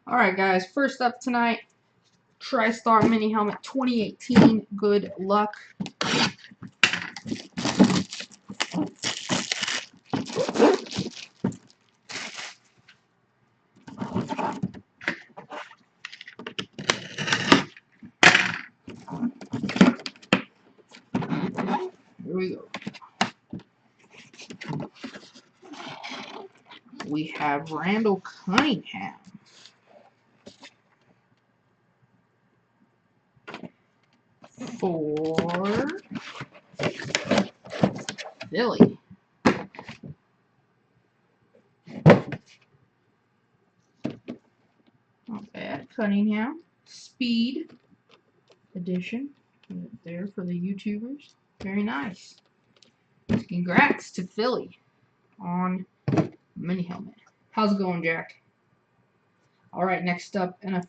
Alright, guys. First up tonight, TriStar Mini Helmet 2018. Good luck. Here we go. We have Randall Cunningham. For Philly. Not bad. Cunningham. Speed edition. There for the YouTubers. Very nice. Congrats to Philly on Mini Helmet. How's it going, Jack? Alright, next up, NFL.